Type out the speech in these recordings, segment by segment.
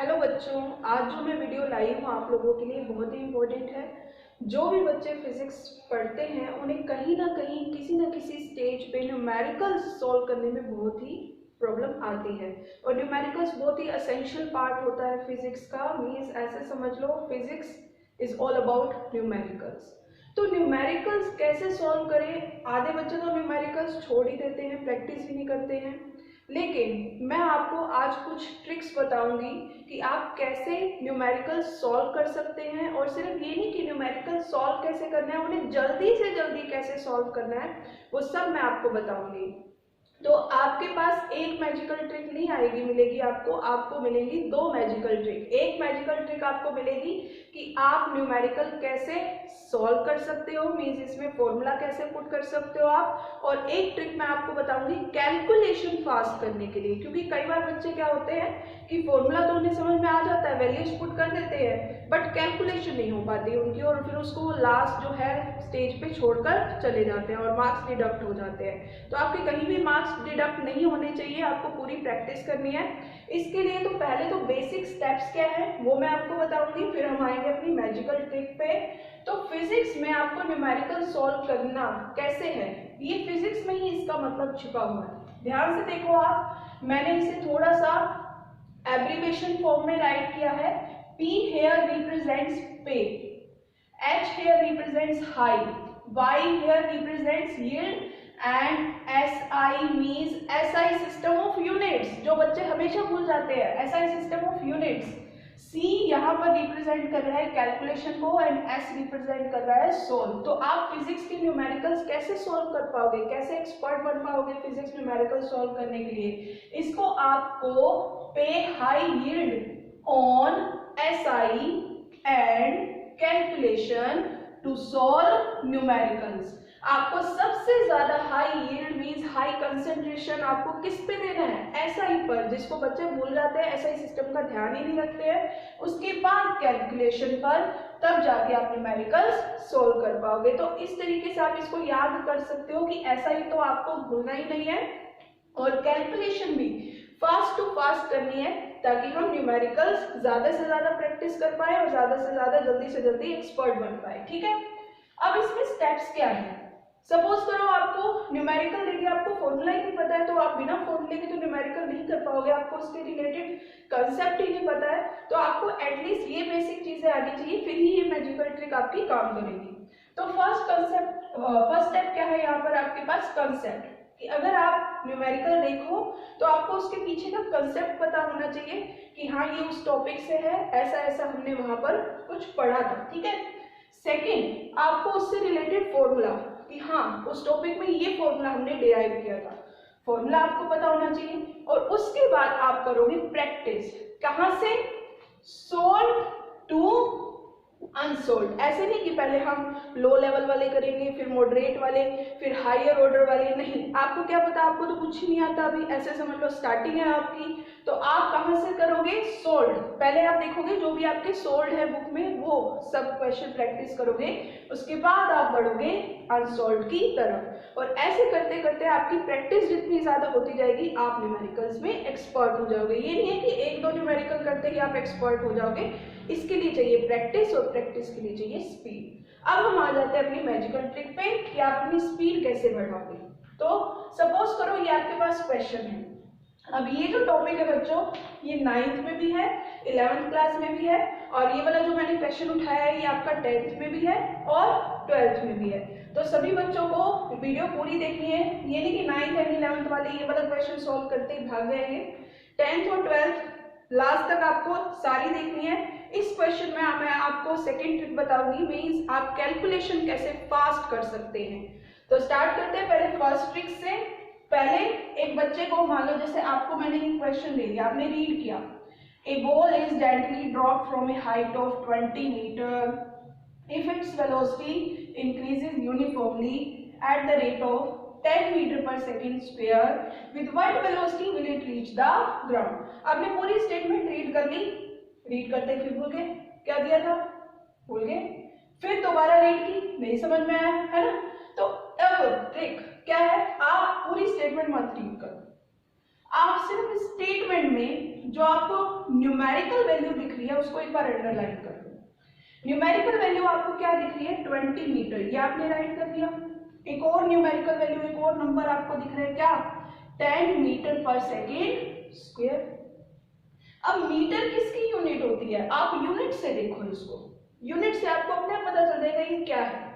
Hello बच्चों, आज जो मैं वीडियो लाई हूँ आप लोगों के लिए बहुत ही इम्पोर्टेंट है। जो भी बच्चे फिजिक्स पढ़ते हैं उन्हें कहीं ना कहीं किसी न किसी स्टेज पे न्यूमेरिकल्स सॉल्व करने में बहुत ही प्रॉब्लम आती है और न्यूमेरिकल्स बहुत ही असेंशियल पार्ट होता है फिजिक्स का। मीन्स ऐसे समझ लो, physics is all about numericals. तो न्यूमेरिकल्स कैसे सॉल्व करें? आधे बच्चे तो न्यूमेरिकल्स छोड़ ही देते हैं, प्रैक्टिस भी नहीं करते हैं। लेकिन मैं आपको आज कुछ ट्रिक्स बताऊंगी कि आप कैसे न्यूमेरिकल सॉल्व कर सकते हैं। और सिर्फ ये नहीं कि न्यूमेरिकल सॉल्व कैसे करना है, उन्हें जल्दी से जल्दी कैसे सॉल्व करना है, वो सब मैं आपको बताऊंगी। तो आपके पास एक मैजिकल ट्रिक नहीं आएगी, मिलेगी आपको मिलेंगी दो मैजिकल ट्रिक। एक मैजिकल ट्रिक आपको मिलेगी कि आप न्यूमेरिकल कैसे सॉल्व कर सकते हो, मीन्स इसमें फॉर्मूला कैसे पुट कर सकते हो आप। और एक ट्रिक मैं आपको बताऊंगी कैलकुलेशन फास्ट करने के लिए, क्योंकि कई बार बच्चे क्या होते हैं कि फॉर्मूला तो उन्हें समझ में आ जाता है, वैल्यूज पुट कर देते हैं, बट कैलकुलेशन नहीं हो पाती उनकी और फिर उसको लास्ट जो है स्टेज पे छोड़कर चले जाते हैं और मार्क्स डिडक्ट हो जाते हैं। तो आपके कहीं भी मार्क्स डिडक्ट नहीं होने चाहिए, आपको पूरी प्रैक्टिस करनी है। इसके लिए तो पहले तो बेसिक स्टेप्स क्या है वो मैं आपको बताऊंगी, फिर हम आएंगे अपनी मैजिकल ट्रिक पे। तो फिजिक्स में आपको न्यूमेरिकल सॉल्व करना कैसे है, ये फिजिक्स में ही इसका मतलब छिपा हुआ है। ध्यान से देखो आप, मैंने इसे थोड़ा सा एब्रीविएशन फॉर्म में राइट किया है। P here represents pay, H here represents high, Y here represents yield and SI means SI system of units, जो बच्चे हमेशा भूल जाते हैं, SI system of units। C यहाँ पर रिप्रेजेंट कर रहा है कैलकुलेशन को एंड S रिप्रेजेंट कर रहा है सोल्व। तो आप फिजिक्स के न्यूमेरिकल्स कैसे सोल्व कर पाओगे, कैसे एक्सपर्ट बन पाओगे फिजिक्स न्यूमेरिकल सोल्व करने के लिए? इसको आपको pay high yield on SI and calculation to solve numericals. आपको सबसे ज्यादा high yield means high concentration आपको किस पे देना है? SI पर, जिसको बच्चे भूल जाते हैं, SI सिस्टम का ध्यान ही नहीं रखते हैं। उसके बाद कैलकुलेशन पर, तब जाके आप न्यूमेरिकल्स सोल्व कर पाओगे। तो इस तरीके से आप इसको याद कर सकते हो कि SI तो आपको भूलना ही नहीं है और कैलकुलेशन भी फास्ट टू फास्ट करनी है, ताकि हम न्यूमेरिकल्स ज्यादा से ज्यादा प्रैक्टिस कर पाए और ज्यादा से ज्यादा जल्दी से जल्दी एक्सपर्ट बन पाए। ठीक है, अब इसमें स्टेप्स क्या है? सपोज करो आपको न्यूमेरिकल देखिए, आपको फॉर्मूला ही नहीं पता है, तो आप बिना फॉर्मूले के तो न्यूमेरिकल नहीं कर पाओगे, आपको उसके रिलेटेड कंसेप्ट ही नहीं पता है। तो आपको एटलीस्ट ये बेसिक चीजें आनी चाहिए, फिर ही ये मैजिकल ट्रिक आपकी काम करेगी। तो फर्स्ट स्टेप क्या है यहाँ पर आपके पास? कंसेप्ट, कि अगर आप न्यूमेरिकल देखो तो आपको उसके पीछे का कंसेप्ट पता होना चाहिए कि हाँ ये उस टॉपिक से है, ऐसा ऐसा हमने वहां पर कुछ पढ़ा था। ठीक है, सेकंड आपको उससे रिलेटेड फॉर्मूला, कि हाँ उस टॉपिक में ये फॉर्मूला हमने डिराइव किया था, फॉर्मूला आपको पता होना चाहिए। और उसके बाद आप करोगे प्रैक्टिस, कहां से? Solve to unsolved. ऐसे नहीं कि पहले हम लो लेवल वाले करेंगे, फिर मॉडरेट वाले, फिर हायर ऑर्डर वाले, नहीं। आपको क्या पता, आपको तो कुछ ही नहीं आता अभी, ऐसे समझ लो स्टार्टिंग है आपकी। तो आप कहां से करोगे? सोल्ड। पहले आप देखोगे जो भी आपके सोल्ड है बुक में, वो सब क्वेश्चन प्रैक्टिस करोगे, उसके बाद आप बढ़ोगे अनसोल्ड की तरफ। और ऐसे करते करते आपकी प्रैक्टिस जितनी ज्यादा होती जाएगी, आप न्यूमेरिकल्स में एक्सपर्ट हो जाओगे। ये नहीं है कि एक दो न्यूमेरिकल करते ही आप एक्सपर्ट हो जाओगे, इसके लिए चाहिए प्रैक्टिस और प्रैक्टिस के लिए चाहिए स्पीड। अब हम आ जाते हैं अपनी मैजिकल ट्रिक पे कि आप अपनी स्पीड कैसे बढ़ाओगे। तो सपोज करो ये आपके पास क्वेश्चन है। अब ये जो टॉपिक है बच्चों, ये 9th में भी है, 11th क्लास में भी है, और ये वाला जो मैंने क्वेश्चन उठाया है ये आपका 10th में भी है और 12th में भी है। तो सभी बच्चों को वीडियो पूरी देखनी है, ये नहीं कि 9th एंड 11th वाले ये वाला क्वेश्चन सॉल्व करते ही भाग जाएंगे। 10th और 12th लास्ट तक आपको सारी देखनी है। इस क्वेश्चन में मैं आपको सेकंड ट्रिक बताऊंगी, मींस आप कैलकुलेशन कैसे फास्ट कर सकते हैं। तो स्टार्ट करते हैं पहले फर्स्ट ट्रिक से। पहले एक बच्चे को मान लो, जैसे आपको मैंने एक क्वेश्चन दे दिया, आपने रीड किया, a ball is gently dropped from a height of 20 meter if its velocity increases uniformly at the rate of 10 meter per second square, with what velocity will it reach the ground? आपने पूरी statement read कर ली, read करते फिर भूल गए, क्या दिया था भूल गए, फिर दोबारा रीड की, नहीं समझ में आया, है ना? तो अब ट्रिक क्या है, आप पूरी स्टेटमेंट मत रीड करो, आप सिर्फ स्टेटमेंट में जो आपको न्यूमेरिकल वैल्यू दिख रही है उसको एक बार अंडरलाइन कर दो। न्यूमेरिकल वैल्यू आपको क्या दिख रही है 20 मीटर, ये आपने राइट कर दिया। एक और न्यूमेरिकल वैल्यू, एक और नंबर आपको दिख रहा है क्या 10 मीटर पर सेकेंड स्क्वायर। अब मीटर किसकी यूनिट होती है, आप यूनिट से देखो इसको, यूनिट से आपको अपने आप पता चल जाएगा ये क्या है।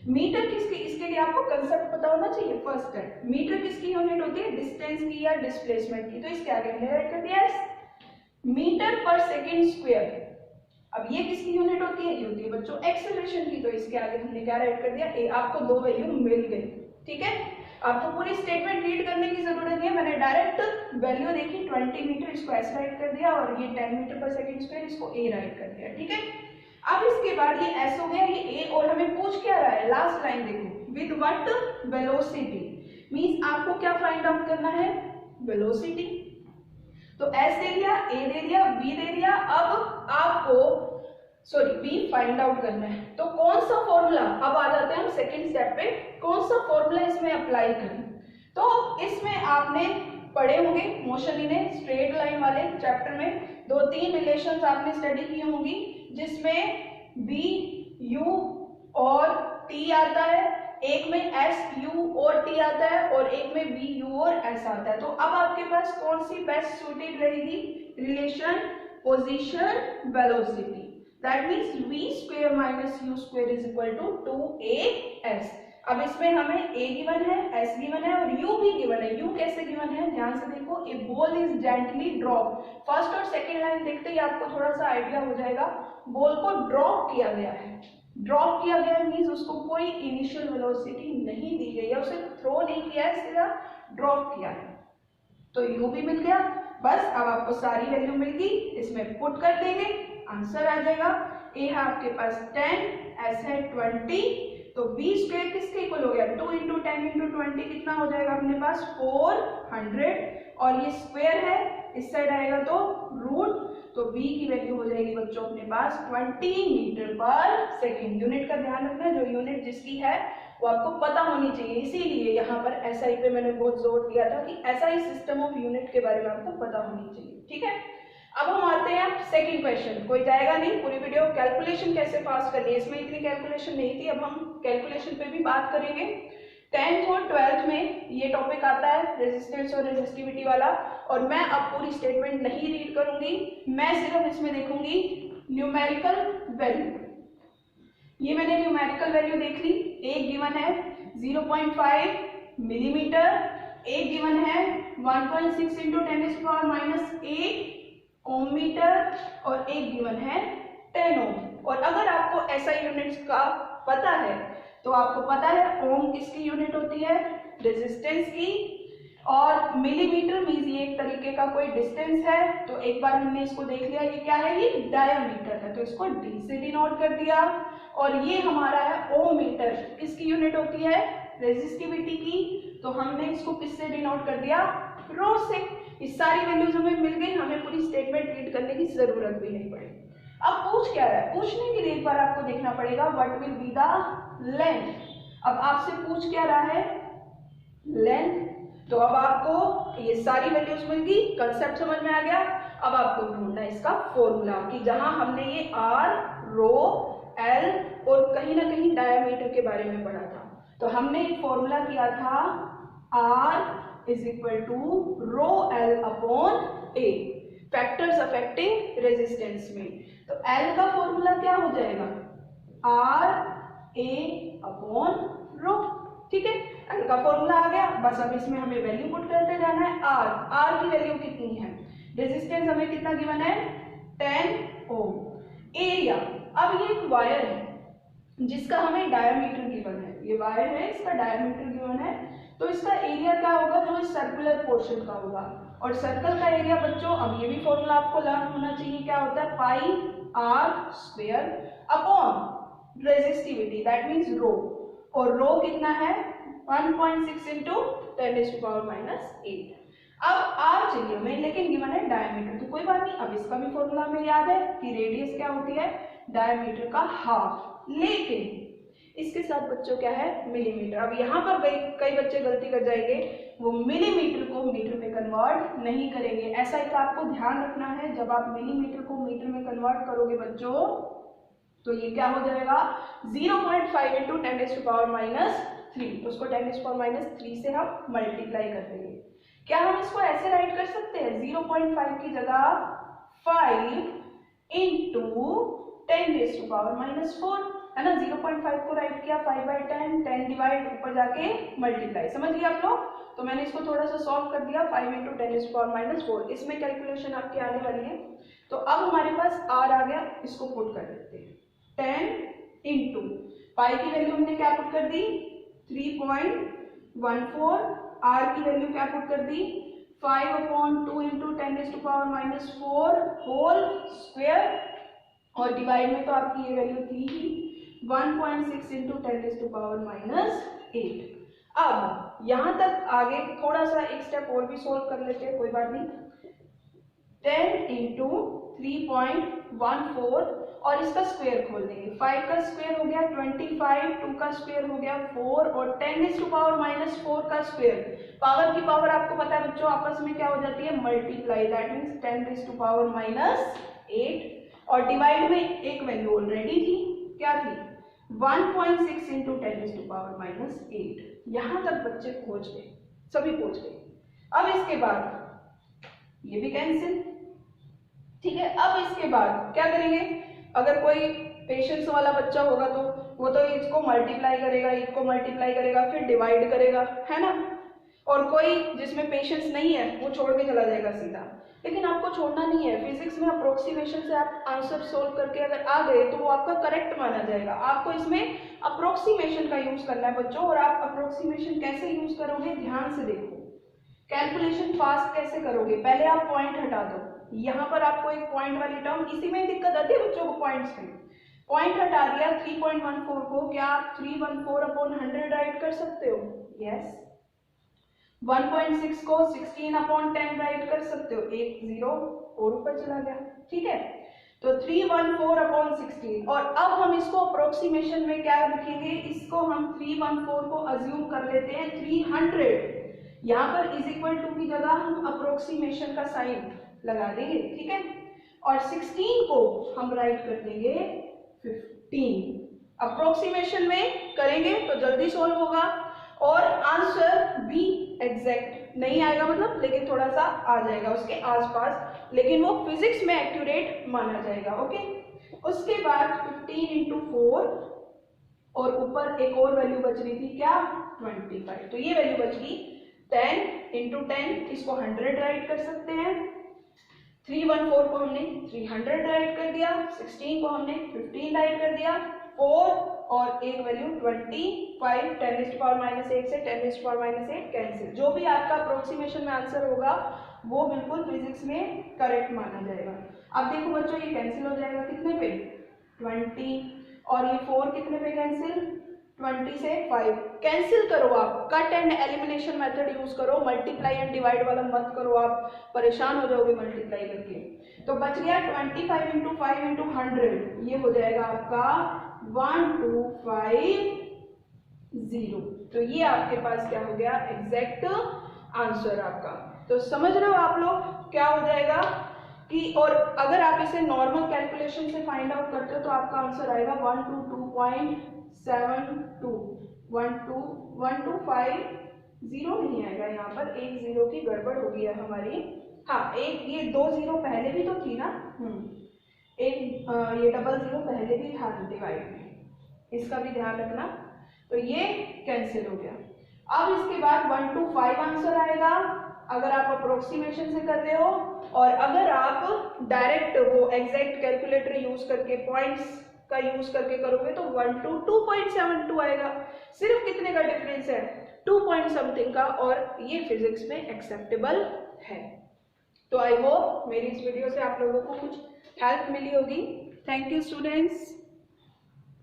मीटर किसकी, इसके लिए आपको कंसेप्ट पता होना चाहिए फर्स्ट टाइम। मीटर किसकी यूनिट होती है डिस्टेंस की या डिस्प्लेसमेंट की, तो इसके आगे हमने राइट कर दिया मीटर पर सेकेंड स्क्वायर। अब ये किसकी यूनिट होती है, ये होती है बच्चों एक्सेलरेशन की, तो इसके आगे हमने क्या राइट कर दिया ए। आपको दो वैल्यू मिल गई, ठीक है। आपको पूरी स्टेटमेंट रीड करने की जरूरत नहीं है, मैंने डायरेक्ट वैल्यू देखी 20 मीटर, इसको एस राइट कर दिया और ये 10 मीटर पर सेकेंड स्क्वायर इसको ए राइट कर दिया, ठीक है। अब इसके बाद ये एस हो गया, ये ए, और हमें पूछ क्या रहा है लास्ट लाइन देखो, विद व्हाट वेलोसिटी, मींस आपको क्या फाइंड आउट करना है वेलोसिटी। तो एस दे दिया, ए दे दिया, बी दे दिया, अब आपको बी फाइंड आउट करना है। तो कौन सा फॉर्मूला, अब आ जाते हैं हम सेकंड स्टेप पे, कौन सा फॉर्मूला इसमें अप्लाई करें। तो इसमें आपने पढ़े होंगे motion in a straight line वाले चैप्टर में 2-3 रिलेशंस आपने स्टडी की होंगी, जिसमें बी यू और टी आता है, एक में एस यू और टी आता है और एक में बी यू और एस आता है। तो अब आपके पास कौन सी बेस्ट सूटेड रहेगी relation position velocity, that means v square minus u square is equal to 2as। अब इसमें हमें a गिवन है, s गिवन है और u भी गिवन है। u कैसे गिवन है ध्यान से देखो, a ball is gently drop, first और सेकंड लाइन देखते ही आपको थोड़ा सा आइडिया हो जाएगा। बॉल को ड्रॉप किया गया है, ड्रॉप किया गया मींस उसको कोई इनिशियल वेलोसिटी नहीं दी गई है, उसे थ्रो नहीं किया है, सीधा ड्रॉप किया है। तो u भी मिल गया, बस अब आपको सारी वैल्यू मिल गई, इसमें पुट कर देंगे आंसर आ जाएगा। ए है आपके पास 10, एस है 20, तो बी स्क्वायर किसके इक्वल हो गया 2 इंटू 10 इंटू 20 कितना हो जाएगा अपने पास 400, और ये स्क्वायर है इस साइड आएगा तो रूट, तो बी की वैल्यू हो जाएगी बच्चों अपने पास 20 मीटर पर सेकेंड। यूनिट का ध्यान रखना, जो यूनिट जिसकी है वो आपको पता होनी चाहिए, इसीलिए यहाँ पर एसआई पे मैंने बहुत जोर दिया था कि एसआई सिस्टम ऑफ यूनिट के बारे में आपको पता होनी चाहिए, ठीक है। अब हम आते हैं सेकंड क्वेश्चन, कोई जाएगा नहीं पूरी वीडियो, कैलकुलेशन कैसे पास करनी है, इसमें इतनी कैलकुलेशन नहीं थी, अब हम कैलकुलेशन पे भी बात करेंगे। 10th और 12th में ये टॉपिक आता है रेजिस्टेंस और रेजिस्टिविटी वाला, और मैं अब पूरी स्टेटमेंट नहीं रीड करूंगी, मैं सिर्फ इसमें देखूंगी न्यूमेरिकल वैल्यू। ये मैंने न्यूमेरिकल वैल्यू देख ली, एक गिवन है 0.5 मिलीमीटर, एक गिवन है 1.6 इंटू 10⁻⁸ ओम मीटर, और एक गिवन है 10 ओम। और अगर आपको एसआई यूनिट्स का पता है तो आपको पता है ओम किसकी यूनिट होती है रेजिस्टेंस की, और मिलीमीटर मींस ये एक तरीके का कोई डिस्टेंस है। तो एक बार हमने इसको देख लिया, ये क्या है ये डायमीटर है, तो इसको डी से डिनोट कर दिया। और ये हमारा है ओम मीटर, किसकी यूनिट होती है रेजिस्टिविटी की, तो हमने इसको किससे डिनोट कर दिया रो से। इस सारी वैल्यूज हमें मिल गई, हमें पूरी स्टेटमेंट रीड करने की जरूरत भी नहीं पड़ी। अब पूछ क्या रहा है, पूछने के लिए एक बार आपको देखना पड़ेगा what will be the length. अब आपसे पूछ क्या रहा है लेंथ, तो अब आपको ये सारी वैल्यूज मिल गई, कंसेप्ट समझ में आ गया। अब आपको ढूंढना है इसका फॉर्मूला, कि जहां हमने ये आर रो एल और कहीं ना कहीं डायमीटर के बारे में पढ़ा था, तो हमने एक फॉर्मूला किया था R is equal to rho L upon A, factors affecting resistance में। तो एल का फॉर्मूला क्या हो जाएगा आर ए अपॉन रो, ठीक है। एल का फॉर्मूला आ गया, बस अब इसमें हमें वैल्यू पुट करते जाना है। आर की वैल्यू कितनी है, रेजिस्टेंस हमें कितना गिवन है 10 ओम। एरिया, अब ये एक वायर है जिसका हमें डायमीटर गिवन है, ये वायर है इसका डायमीटर गिवन है, तो इसका एरिया क्या होगा जो इस सर्कुलर पोर्शन का होगा। और सर्कल का एरिया बच्चों, अब ये भी फॉर्मूला आपको लर्न होना चाहिए, क्या होता है pi R square upon resistivity that means rho, और रो कितना है 1.6 इंटू 10⁻⁸। अब आर चाहिए हमें, लेकिन गिवन है डायमीटर, तो कोई बात नहीं, अब इसका भी फॉर्मूला हमें याद है कि रेडियस क्या होती है डायमीटर का हाफ, लेकिन इसके साथ बच्चों क्या है मिलीमीटर। अब यहाँ पर कई बच्चे गलती कर जाएंगे, वो मिलीमीटर को मीटर में कन्वर्ट नहीं करेंगे। ऐसा एक आपको ध्यान रखना है, जब आप मिलीमीटर को मीटर में कन्वर्ट करोगे बच्चों तो ये क्या हो जाएगा 0.5 इंटू 10⁻³ उसको 10⁻³ से हम मल्टीप्लाई कर देंगे। क्या हम इसको ऐसे राइट कर सकते हैं 0.5 की जगह 5 इंटू 10⁻⁴ है ना। 0.5 को राइट किया 5/10, 10 डिवाइड ऊपर जाके मल्टीप्लाई, समझ गए आप लोग। तो मैंने इसको थोड़ा सा सॉल्व कर दिया 5 इंटू 10⁻⁴। इसमें कैलकुलेशन आपकी आने वाली है। तो अब हमारे पास r आ गया, इसको पुट कर देते हैं 10 इंटू पाई की वैल्यू हमने क्या पुट कर दी 3.14, r की वैल्यू क्या पुट कर दी 5/2 इंटू 10⁻⁴ होल स्क्वायर, और डिवाइड में तो आपकी ये वैल्यू थी ही 1.6 इंटू 10⁻⁸। अब यहां तक आगे थोड़ा सा एक स्टेप और भी सोल्व कर लेते हैं, कोई बात नहीं। 10 इंटू 3.14 और इसका स्क्वायर खोल देंगे। 5 का स्क्वायर हो गया 25, 2 का स्क्वायर हो गया 4 और 10⁻⁴ का स्क्वायर। पावर की पावर आपको पता है बच्चों आपस में क्या हो जाती है मल्टीप्लाई, दैट मीन्स 10⁻⁸ और डिवाइड में एक वैल्यू ऑलरेडी थी, क्या थी 1.6 इंटू 10⁻⁸। यहां तक बच्चे पहुंच गए, सभी पहुंच गए। अब इसके बाद ये भी कैंसिल, ठीक है। अब इसके बाद क्या करेंगे, अगर कोई पेशेंस वाला बच्चा होगा तो वो तो इसको मल्टीप्लाई करेगा, इसको मल्टीप्लाई करेगा, फिर डिवाइड करेगा, है ना। और कोई जिसमें पेशेंस नहीं है वो छोड़ के चला जाएगा सीधा। लेकिन आपको छोड़ना नहीं है, फिजिक्स में अप्रोक्सीमेशन से आप आंसर सोल्व करके अगर आ गए तो वो आपका करेक्ट माना जाएगा। आपको इसमें अप्रोक्सीमेशन का यूज करना है बच्चों, और आप अप्रोक्सीमेशन कैसे यूज करोगे ध्यान से देखो। कैलकुलेशन फास्ट कैसे करोगे, पहले आप पॉइंट हटा दो। यहाँ पर आपको एक पॉइंट वाली टर्म, इसी में दिक्कत आती है बच्चों को पॉइंट्स में। पॉइंट हटा दिया 3.14 को, क्या आप 314/100 राइट कर सकते हो? यस। 1.6 को 16/10 राइट कर सकते हो, एक 0 और ऊपर चला गया, ठीक है। तो 314/16, और अब हम इसको अप्रोक्सीमेशन में क्या लिखेंगे, इसको हम 314 को अज्यूम कर लेते हैं 300। यहाँ पर इज इक्वल टू की जगह हम अप्रोक्सीमेशन का साइन लगा देंगे, ठीक है। और 16 को हम राइट कर देंगे 15। अप्रोक्सीमेशन में करेंगे तो जल्दी सोल्व होगा और आंसर भी एग्जैक्ट नहीं आएगा मतलब, लेकिन थोड़ा सा आ जाएगा उसके आसपास, लेकिन वो फिजिक्स में एक्यूरेट माना जाएगा, ओके। उसके बाद 15 इंटू 4 और ऊपर एक और वैल्यू बच रही थी क्या 25, तो ये वैल्यू बच गई 10 इंटू 10, इसको 100 राइट कर सकते हैं। 314 को हमने 300 राइट कर दिया, 16 को हमने 15 राइट कर दिया, 4 और एक वैल्यू 25, 10⁻⁸ से 10⁻⁸ कैंसिल। जो भी आपका अप्रोक्सीमेशन में आंसर होगा वो बिल्कुल फिजिक्स में करेक्ट माना जाएगा। अब देखो बच्चों ये कैंसिल हो जाएगा कितने पे 20, और ये 4 कितने पे कैंसिल 20 से 5 कैंसिल करो। आप cut and elimination method use करो, मल्टीप्लाई एंड डिवाइड वाला मत करो, आप परेशान हो जाओगे मल्टीप्लाई करके। तो बच गया 25 इंटू 5 इंटू 100, ये हो जाएगा आपका 1250। तो ये आपके पास क्या हो गया एग्जैक्ट आंसर आपका। तो समझ रहे हो आप लोग क्या हो जाएगा कि, और अगर आप इसे नॉर्मल कैलकुलेशन से फाइंड आउट करते हो तो आपका आंसर आएगा 122.72। 1250 नहीं आएगा, यहाँ पर एक 0 की गड़बड़ हो गई है हमारी। हाँ एक ये 2 0 पहले भी तो थी ना, एक ये 00 पहले भी था डिवाइड में, इसका भी ध्यान रखना। तो ये कैंसिल हो गया। अब इसके बाद 125 आंसर आएगा अगर आप अप्रोक्सीमेशन से कर रहे हो, और अगर आप डायरेक्ट वो एग्जैक्ट कैलकुलेटर यूज करके पॉइंट्स का यूज करके करोगे तो 122.72 आएगा। सिर्फ कितने का डिफरेंस है 2 पॉइंट समथिंग का, और ये फिजिक्स में एक्सेप्टेबल है। तो आई होप मेरी इस वीडियो से आप लोगों को कुछ हेल्प मिली होगी। Thank you students.